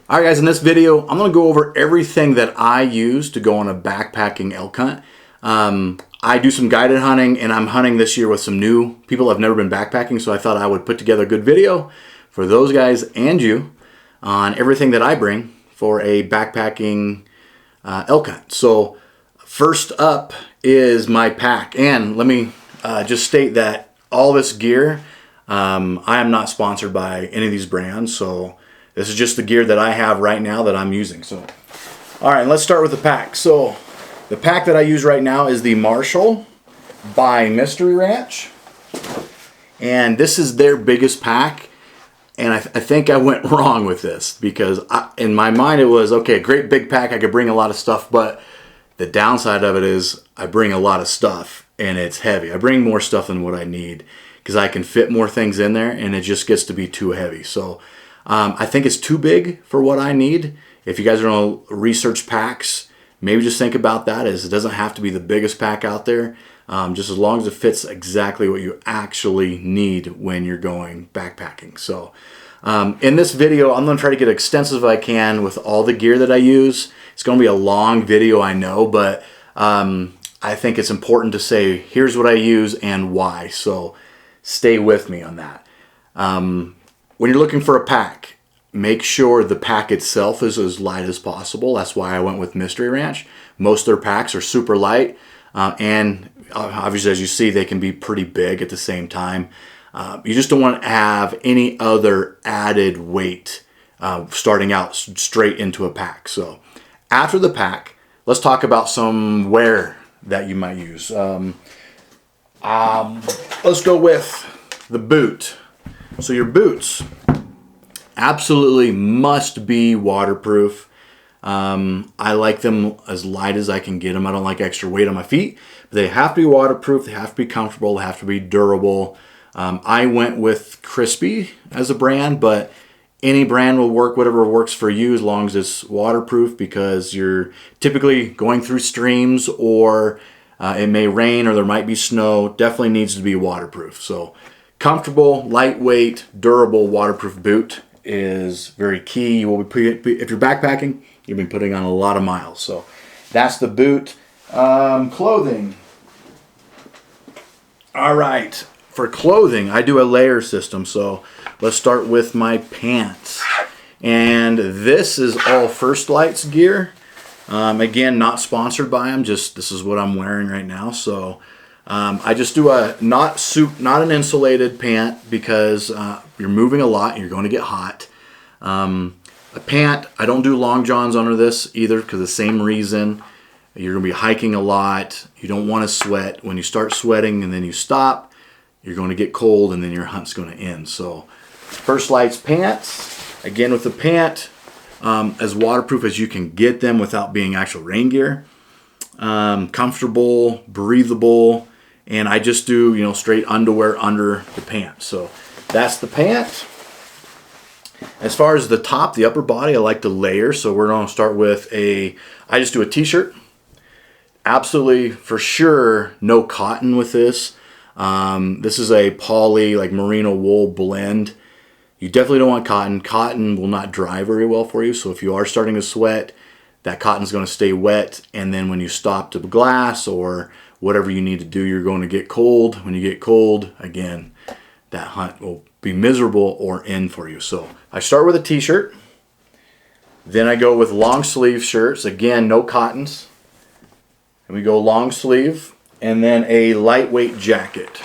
All right, guys, in this video, I'm going to go over everything that I use to go on a backpacking elk hunt. I do some guided hunting, and I'm hunting this year with some new people that have never been backpacking, so I thought I would put together a good video for those guys and you on everything that I bring for a backpacking elk hunt. So first up is my pack, and let me just state that all this gear, I am not sponsored by any of these brands, so this is just the gear that I have right now that I'm using. So, all right, let's start with the pack. So, the pack that I use right now is the Marshall by Mystery Ranch. And this is their biggest pack. And I think I went wrong with this because in my mind it was, okay, great big pack. I could bring a lot of stuff, but the downside of it is I bring a lot of stuff and it's heavy. I bring more stuff than what I need because I can fit more things in there and it just gets to be too heavy. So, I think it's too big for what I need. If you guys are going to research packs, maybe just think about that. As it doesn't have to be the biggest pack out there, just as long as it fits exactly what you actually need when you're going backpacking. So in this video, I'm going to try to get extensive as I can with all the gear that I use. It's going to be a long video, I know, but I think it's important to say, here's what I use and why. So stay with me on that. When you're looking for a pack, make sure the pack itself is as light as possible. That's why I went with Mystery Ranch. Most of their packs are super light, and obviously, as you see, they can be pretty big at the same time. You just don't want to have any other added weight starting out straight into a pack. So after the pack, let's talk about some wear that you might use. Let's go with the boot. So your boots absolutely must be waterproof. I like them as light as I can get them. I don't like extra weight on my feet, but they have to be waterproof. They have to be comfortable. They have to be durable. I went with Crispi as a brand, but any brand will work, whatever works for you, as long as it's waterproof, because you're typically going through streams or it may rain or there might be snow. Definitely needs to be waterproof. So comfortable, lightweight, durable, waterproof boot is very key. You will be if you're backpacking, you'll be putting on a lot of miles. So that's the boot. Clothing. All right, for clothing, I do a layer system. So let's start with my pants. And this is all First Lights gear. Again, not sponsored by them. Just this is what I'm wearing right now. So I just do a not an insulated pant because you're moving a lot and you're going to get hot. A pant, I don't do long johns under this either because the same reason. You're going to be hiking a lot. You don't want to sweat. When you start sweating and then you stop, you're going to get cold and then your hunt's going to end. So First Lights pants, again with the pant, as waterproof as you can get them without being actual rain gear. Comfortable, breathable. And I just do, straight underwear under the pants. So that's the pant. As far as the top, the upper body, I like to layer. So we're going to start with I just do a t-shirt. Absolutely, for sure, no cotton with this. This is a poly, like merino wool blend. You definitely don't want cotton. Cotton will not dry very well for you. So if you are starting to sweat, that cotton's going to stay wet. And then when you stop to glass or whatever you need to do, you're going to get cold. When you get cold, again, that hunt will be miserable or end for you. So I start with a t-shirt. Then I go with long sleeve shirts. Again, no cottons. And we go long sleeve. And then a lightweight jacket.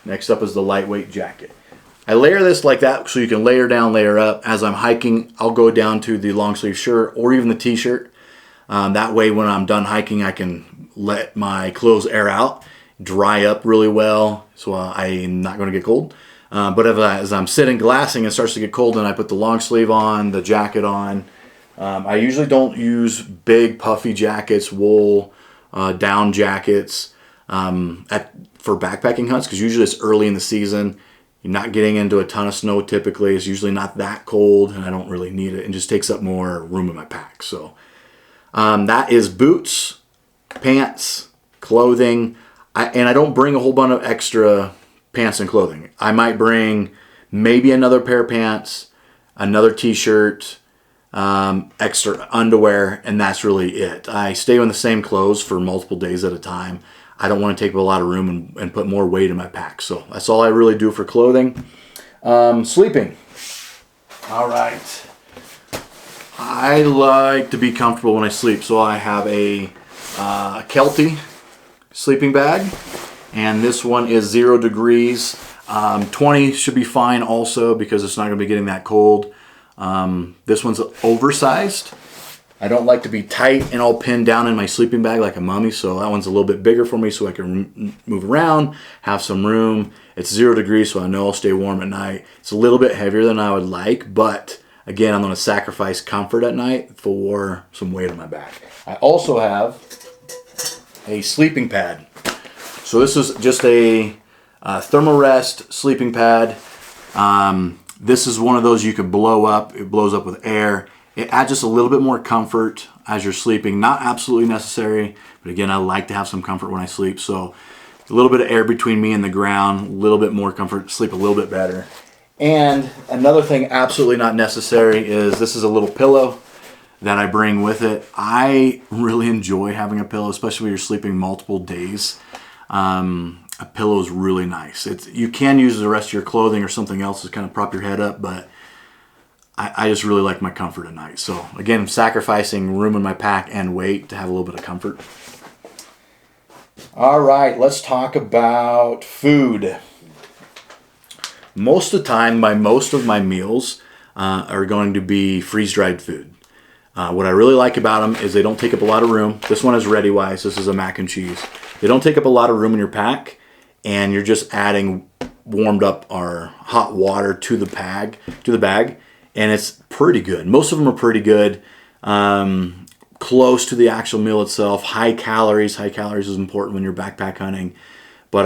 Next up is the lightweight jacket. I layer this like that so you can layer down, layer up. As I'm hiking, I'll go down to the long sleeve shirt or even the t-shirt. That way when I'm done hiking, I can let my clothes air out, dry up really well, so I'm not going to get cold. But as I'm sitting glassing, it starts to get cold, and I put the long sleeve on, the jacket on. I usually don't use big puffy jackets, wool, down jackets for backpacking hunts, because usually it's early in the season. You're not getting into a ton of snow typically. It's usually not that cold, and I don't really need it. It just takes up more room in my pack. So that is boots, pants, clothing. And I don't bring a whole bunch of extra pants and clothing. I might bring maybe another pair of pants, another t-shirt, extra underwear, and that's really it. I stay in the same clothes for multiple days at a time. I don't want to take up a lot of room and put more weight in my pack. So that's all I really do for clothing. Sleeping. All right. I like to be comfortable when I sleep, so I have a Kelty sleeping bag, and this one is 0 degrees. 20 should be fine also because it's not going to be getting that cold. This one's oversized. I don't like to be tight and all pinned down in my sleeping bag like a mummy, so that one's a little bit bigger for me so I can move around, have some room. It's 0 degrees, so I know I'll stay warm at night. It's a little bit heavier than I would like, but again, I'm going to sacrifice comfort at night for some weight on my back. I also have a sleeping pad. So this is just a Thermarest sleeping pad. This is one of those you could blow up. It blows up with air. It adds just a little bit more comfort as you're sleeping. Not absolutely necessary, but again, I like to have some comfort when I sleep. So a little bit of air between me and the ground, a little bit more comfort, sleep a little bit better. And another thing absolutely not necessary is this is a little pillow that I bring with it. I really enjoy having a pillow, especially when you're sleeping multiple days. A pillow is really nice. You can use the rest of your clothing or something else to kind of prop your head up, but I just really like my comfort at night. So again, I'm sacrificing room in my pack and weight to have a little bit of comfort. All right, let's talk about food. Most of the time, most of my meals are going to be freeze-dried food. What I really like about them is they don't take up a lot of room. This one is ReadyWise. This is a mac and cheese. They don't take up a lot of room in your pack, and you're just adding warmed up or hot water to the bag, and it's pretty good. Most of them are pretty good. Close to the actual meal itself. High calories. High calories is important when you're backpack hunting, but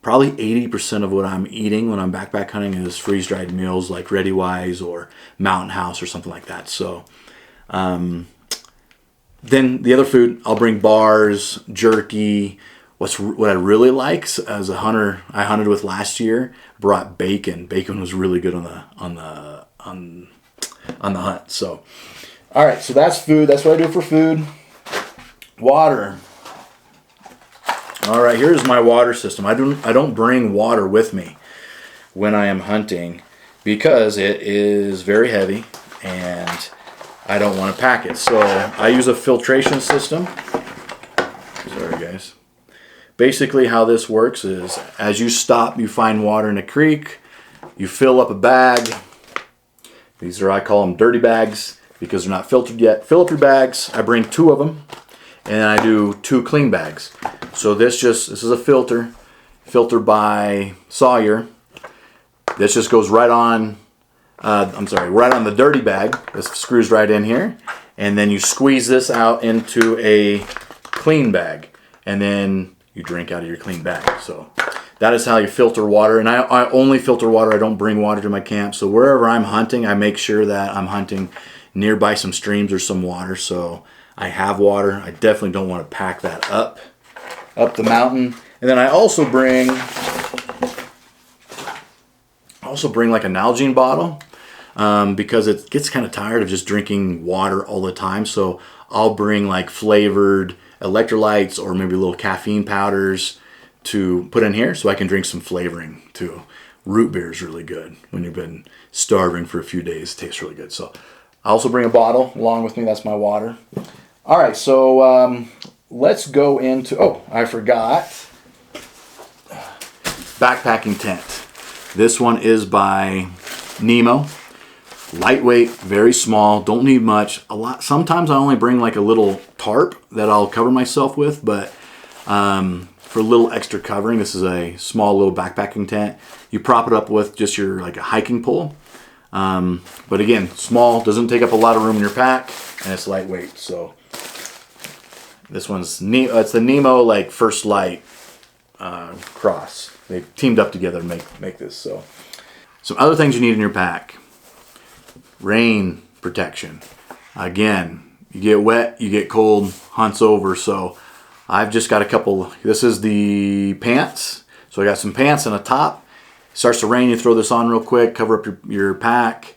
probably 80% of what I'm eating when I'm backpack hunting is freeze-dried meals like ReadyWise or Mountain House or something like that. So then the other food, I'll bring bars, jerky. What I really like as a hunter, I hunted with last year, brought bacon. Bacon was really good on the hunt. So, all right, so that's food. That's what I do for food. Water. All right, here's my water system. I don't bring water with me when I am hunting because it is very heavy and I don't want to pack it. So I use a filtration system. Sorry, guys. Basically, how this works is as you stop, you find water in a creek, you fill up a bag. These are, I call them dirty bags because they're not filtered yet. Fill up your bags. I bring 2 of them, and I do 2 clean bags. So this is a filter by Sawyer. This just goes right on. Right on the dirty bag. This screws right in here, and then you squeeze this out into a clean bag, and then you drink out of your clean bag. So that is how you filter water. And I only filter water. I don't bring water to my camp. So wherever I'm hunting, I make sure that I'm hunting nearby some streams or some water. So I have water. I definitely don't want to pack that up the mountain. And then I also bring like a Nalgene bottle because it gets kind of tired of just drinking water all the time. So I'll bring like flavored electrolytes or maybe little caffeine powders to put in here so I can drink some flavoring too. Root beer is really good when you've been starving for a few days. It tastes really good. So I also bring a bottle along with me. That's my water. All right, so let's go into, I forgot, backpacking tent. This one is by Nemo. Lightweight, very small, don't need much. Sometimes I only bring like a little tarp that I'll cover myself with, but for a little extra covering, this is a small little backpacking tent. You prop it up with just your like a hiking pole. But again, small, doesn't take up a lot of room in your pack, and it's lightweight. So this one's it's the Nemo like First Light cross. They've teamed up together to make this. So some other things you need in your pack. Rain protection. Again, you get wet, you get cold, hunt's over. So I've just got a couple. This is the pants. So I got some pants and a top. It starts to rain, you throw this on real quick, cover up your pack,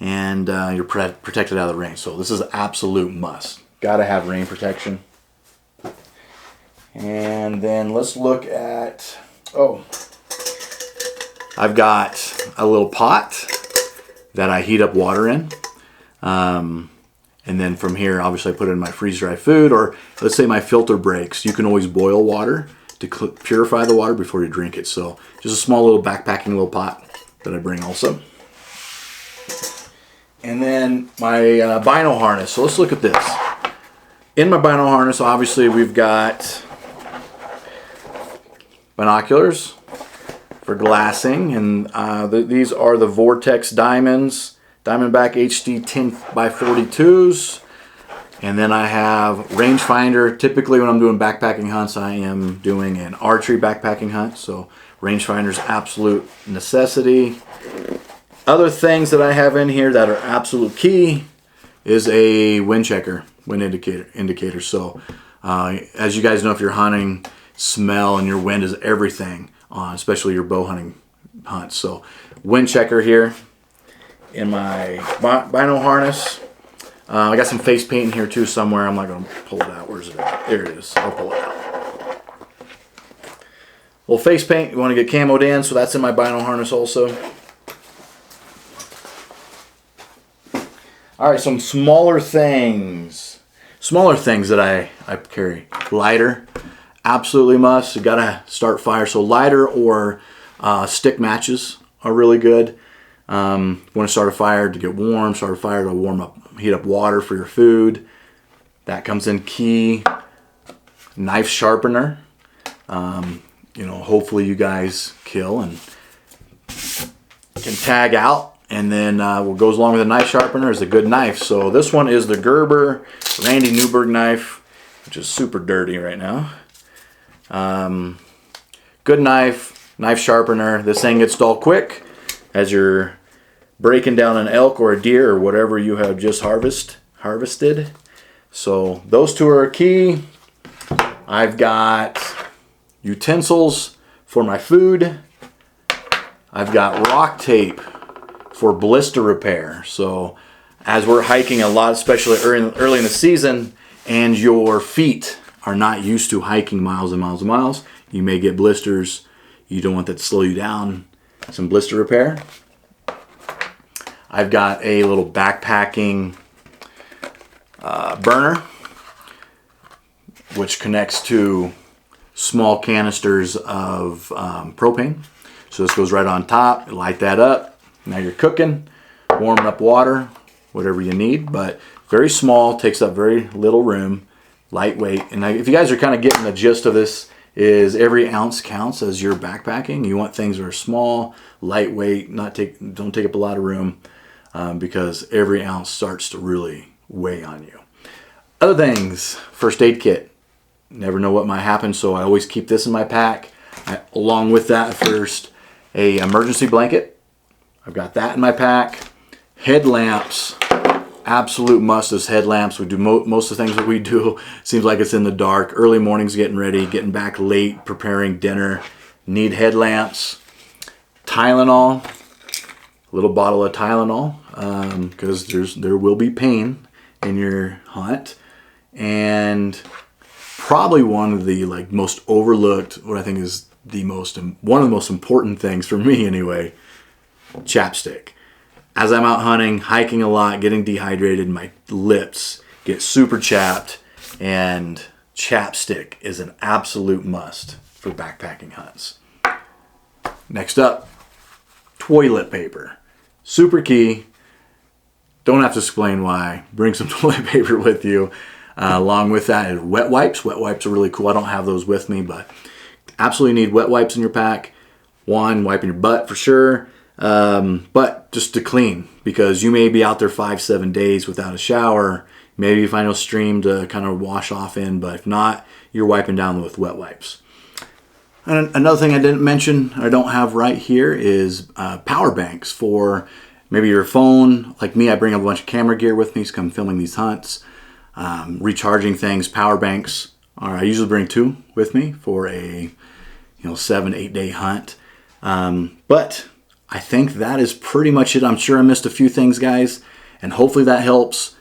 and you're protected out of the rain. So this is an absolute must. Gotta have rain protection. And then let's look at, I've got a little pot that I heat up water in. And then from here, obviously I put it in my freeze-dry food, or let's say my filter breaks. You can always boil water to purify the water before you drink it. So just a small little backpacking little pot that I bring also. And then my bino harness. So let's look at this. In my bino harness, obviously we've got binoculars for glassing, and these are the Vortex Diamonds, Diamondback HD 10x42s. And then I have rangefinder. Typically when I'm doing backpacking hunts, I am doing an archery backpacking hunt, so rangefinder's absolute necessity. Other things that I have in here that are absolute key is a wind checker, wind indicator. So as you guys know, if you're hunting, smell and your wind is everything on, especially your bow hunting hunts. So wind checker here in my bino harness. I got some face paint in here too somewhere. I'm not going to pull it out. Where's it at? There it is. I'll pull it out. Well, face paint, you want to get camoed in, so that's in my bino harness also. All right, some smaller things. Smaller things that I carry. Lighter, absolutely must. You gotta start fire. So lighter or stick matches are really good. You want to start a fire to get warm. Start a fire to warm up, heat up water for your food. That comes in key. Knife sharpener. You know, hopefully you guys kill and can tag out. And then what goes along with a knife sharpener is a good knife. So this one is the Gerber Randy Newberg knife, which is super dirty right now. Good knife, knife sharpener. This thing gets dull quick as you're breaking down an elk or a deer or whatever you have just harvested. So those two are key. I've got utensils for my food. I've got rock tape for blister repair. So as we're hiking a lot, especially early in the season, and your feet are not used to hiking miles and miles and miles, you may get blisters. You don't want that to slow you down. Some blister repair. I've got a little backpacking burner, which connects to small canisters of propane. So this goes right on top. Light that up. Now you're cooking, warming up water, whatever you need, but very small, takes up very little room, lightweight. And if you guys are kind of getting the gist of this, is every ounce counts as you're backpacking. You want things that are small, lightweight, don't take up a lot of room, because every ounce starts to really weigh on you. Other things, first aid kit. Never know what might happen, so I always keep this in my pack. Along with that, first, a emergency blanket. I've got that in my pack. Headlamps, absolute must is headlamps. We do most of the things that we do. Seems like it's in the dark. Early mornings, getting ready, getting back late, preparing dinner. Need headlamps. Tylenol, a little bottle of Tylenol, because there will be pain in your hunt. And probably one of the most overlooked, what I think is one of the most important things for me anyway, chapstick. As I'm out hunting, hiking a lot, getting dehydrated, my lips get super chapped, and chapstick is an absolute must for backpacking hunts. Next up, toilet paper. Super key. Don't have to explain why. Bring some toilet paper with you. Along with that is wet wipes. Wet wipes are really cool. I don't have those with me, but absolutely need wet wipes in your pack. One, wiping your butt for sure. But just to clean, because you may be out there 5-7 days without a shower. Maybe you find a stream to kind of wash off in, but if not, you're wiping down with wet wipes. And another thing I didn't mention, I don't have right here, is power banks for maybe your phone. Like me, I bring a bunch of camera gear with me to come filming these hunts. Recharging things, power banks. I usually bring 2 with me for a 7-8 day hunt. But I think that is pretty much it. I'm sure I missed a few things, guys, and hopefully that helps.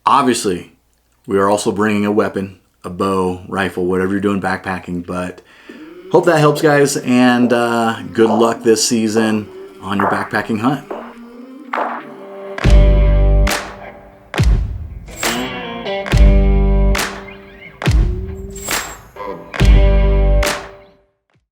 Obviously, we are also bringing a weapon, a bow, rifle, whatever you're doing backpacking, but hope that helps, guys, and good luck this season on your backpacking hunt.